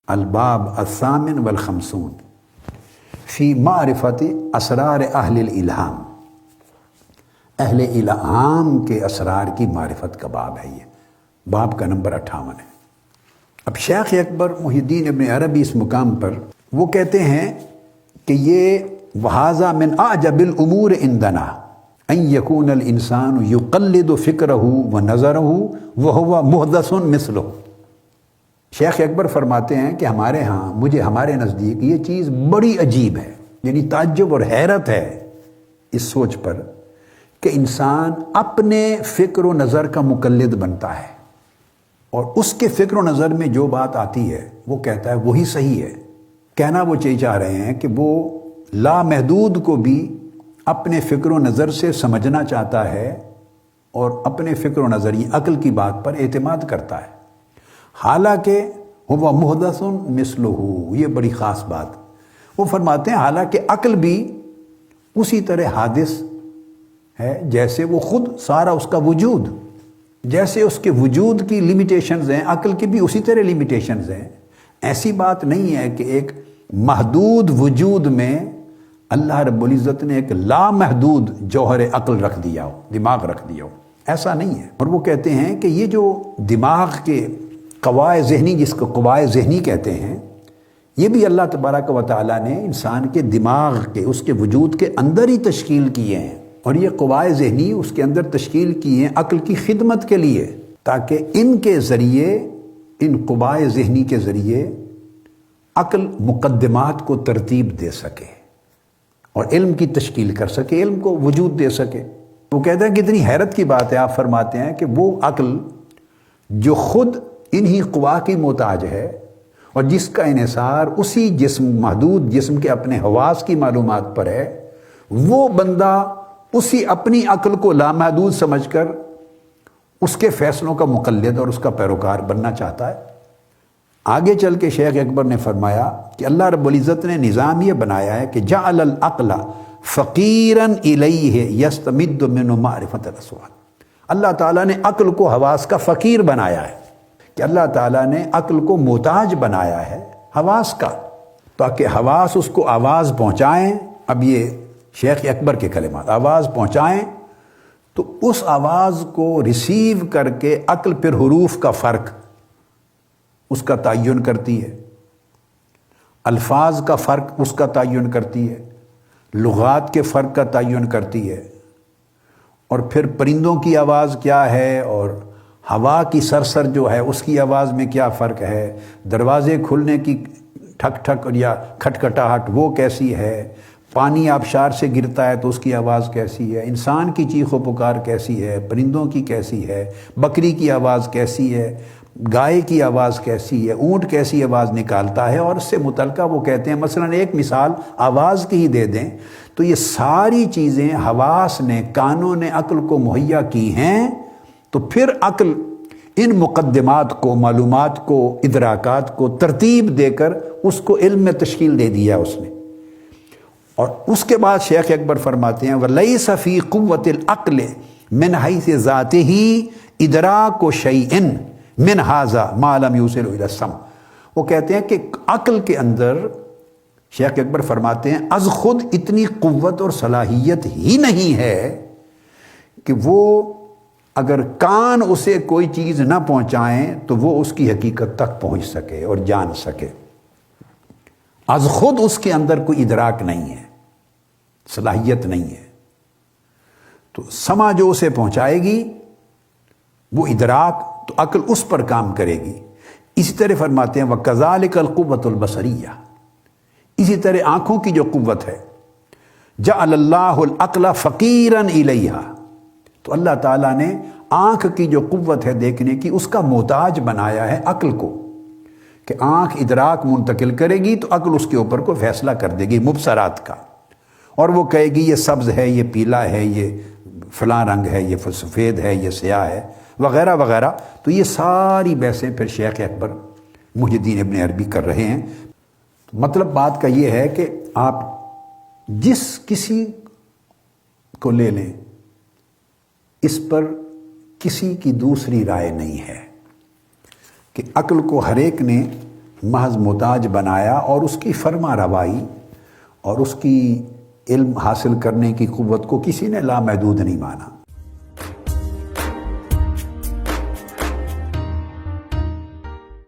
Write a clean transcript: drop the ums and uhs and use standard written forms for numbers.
الباب الثامن والخمسون فی معرفت اسرار اہل الالہام، اہل الہام کے اسرار کی معرفت کا باب ہے۔ یہ باب کا نمبر 58 ہے۔ اب شیخ اکبر محی الدین ابن عربی اس مقام پر وہ کہتے ہیں کہ یہ وہذا من اعجب الامور عندنا ان یکون الانسان یقلد فکرہ و نظرہ وہو محدث مثلہ۔ شیخ اکبر فرماتے ہیں کہ ہمارے نزدیک یہ چیز بڑی عجیب ہے، یعنی تعجب اور حیرت ہے اس سوچ پر کہ انسان اپنے فکر و نظر کا مقلد بنتا ہے اور اس کے فکر و نظر میں جو بات آتی ہے وہ کہتا ہے وہی صحیح ہے۔ کہنا وہ چاہ رہے ہیں کہ وہ لامحدود کو بھی اپنے فکر و نظر سے سمجھنا چاہتا ہے اور اپنے فکر و نظر عقل کی بات پر اعتماد کرتا ہے، حالانکہ وہ محدث مثلہ، یہ بڑی خاص بات۔ وہ فرماتے ہیں حالانکہ عقل بھی اسی طرح حادث ہے جیسے وہ خود سارا اس کا وجود، جیسے اس کے وجود کی لیمیٹیشنز ہیں، عقل کی بھی اسی طرح لیمیٹیشنز ہیں۔ ایسی بات نہیں ہے کہ ایک محدود وجود میں اللہ رب العزت نے ایک لامحدود جوہر عقل رکھ دیا ہو، دماغ رکھ دیا ہو، ایسا نہیں ہے۔ اور وہ کہتے ہیں کہ یہ جو دماغ کے قوائے ذہنی، جس کو قوائے ذہنی کہتے ہیں، یہ بھی اللہ تبارک و تعالیٰ نے انسان کے دماغ کے، اس کے وجود کے اندر ہی تشکیل کیے ہیں، اور یہ قوائے ذہنی اس کے اندر تشکیل کیے ہیں عقل کی خدمت کے لیے، تاکہ ان کے ذریعے، ان قوائے ذہنی کے ذریعے عقل مقدمات کو ترتیب دے سکے اور علم کی تشکیل کر سکے، علم کو وجود دے سکے۔ وہ کہتے ہیں کتنی حیرت کی بات ہے، آپ فرماتے ہیں کہ وہ عقل جو خود انہی قوا کی محتاج ہے اور جس کا انحصار اسی جسم، محدود جسم کے اپنے حواس کی معلومات پر ہے، وہ بندہ اسی اپنی عقل کو لامحدود سمجھ کر اس کے فیصلوں کا مقلد اور اس کا پیروکار بننا چاہتا ہے۔ آگے چل کے شیخ اکبر نے فرمایا کہ اللہ رب العزت نے نظام یہ بنایا ہے کہ جعل العقل فقیرا الیہ یستمد من معرفت الاسوات۔ اللہ تعالیٰ نے عقل کو حواس کا فقیر بنایا ہے، کہ اللہ تعالیٰ نے عقل کو محتاج بنایا ہے حواس کا، تاکہ حواس اس کو آواز پہنچائیں۔ اب یہ شیخ اکبر کے کلمات، آواز پہنچائیں تو اس آواز کو ریسیو کر کے عقل پھر حروف کا فرق اس کا تعین کرتی ہے، الفاظ کا فرق اس کا تعین کرتی ہے، لغات کے فرق کا تعین کرتی ہے، اور پھر پرندوں کی آواز کیا ہے اور ہوا کی سرسر جو ہے اس کی آواز میں کیا فرق ہے، دروازے کھلنے کی ٹھک ٹھک یا کھٹکھٹاہٹ وہ کیسی ہے، پانی آبشار سے گرتا ہے تو اس کی آواز کیسی ہے، انسان کی چیخ و پکار کیسی ہے، پرندوں کی کیسی ہے، بکری کی آواز کیسی ہے، گائے کی آواز کیسی ہے، اونٹ کیسی آواز نکالتا ہے، اور اس سے متعلقہ وہ کہتے ہیں مثلا ایک مثال آواز کی ہی دے دیں تو یہ ساری چیزیں حواس نے، کانوں نے عقل کو مہیا کی ہیں، تو پھر عقل ان مقدمات کو، معلومات کو، ادراکات کو ترتیب دے کر اس کو علم میں تشکیل دے دیا اس نے۔ اور اس کے بعد شیخ اکبر فرماتے ہیں وَلَيْسَ فِي قُوَّةِ الْعَقْلِ مِنْ حَيْثِ ذَاتِهِ إِدْرَاكُ شَيْءٍ مِنْ هَذَا مَا لَمْ يُوصِلْ إِلَى السَّمْعِ۔ وہ کہتے ہیں کہ عقل کے اندر، شیخ اکبر فرماتے ہیں، از خود اتنی قوت اور صلاحیت ہی نہیں ہے کہ وہ اگر کان اسے کوئی چیز نہ پہنچائیں تو وہ اس کی حقیقت تک پہنچ سکے اور جان سکے۔ از خود اس کے اندر کوئی ادراک نہیں ہے، صلاحیت نہیں ہے، تو سمع جو اسے پہنچائے گی وہ ادراک، تو عقل اس پر کام کرے گی۔ اسی طرح فرماتے ہیں وَكَذَلِكَ الْقُوَّةُ الْبَصَرِيَّةُ، اسی طرح آنکھوں کی جو قوت ہے، جعل اللہ العقل فقیرا الیہا، تو اللہ تعالیٰ نے آنکھ کی جو قوت ہے دیکھنے کی، اس کا محتاج بنایا ہے عقل کو، کہ آنکھ ادراک منتقل کرے گی تو عقل اس کے اوپر کوئی فیصلہ کر دے گی مبصرات کا، اور وہ کہے گی یہ سبز ہے، یہ پیلا ہے، یہ فلاں رنگ ہے، یہ سفید ہے، یہ سیاہ ہے، وغیرہ وغیرہ۔ تو یہ ساری بحثیں پھر شیخ اکبر محی الدین ابن عربی کر رہے ہیں۔ مطلب بات کا یہ ہے کہ آپ جس کسی کو لے لیں، اس پر کسی کی دوسری رائے نہیں ہے، کہ عقل کو ہر ایک نے محض محتاج بنایا، اور اس کی فرما روائی اور اس کی علم حاصل کرنے کی قوت کو کسی نے لامحدود نہیں مانا۔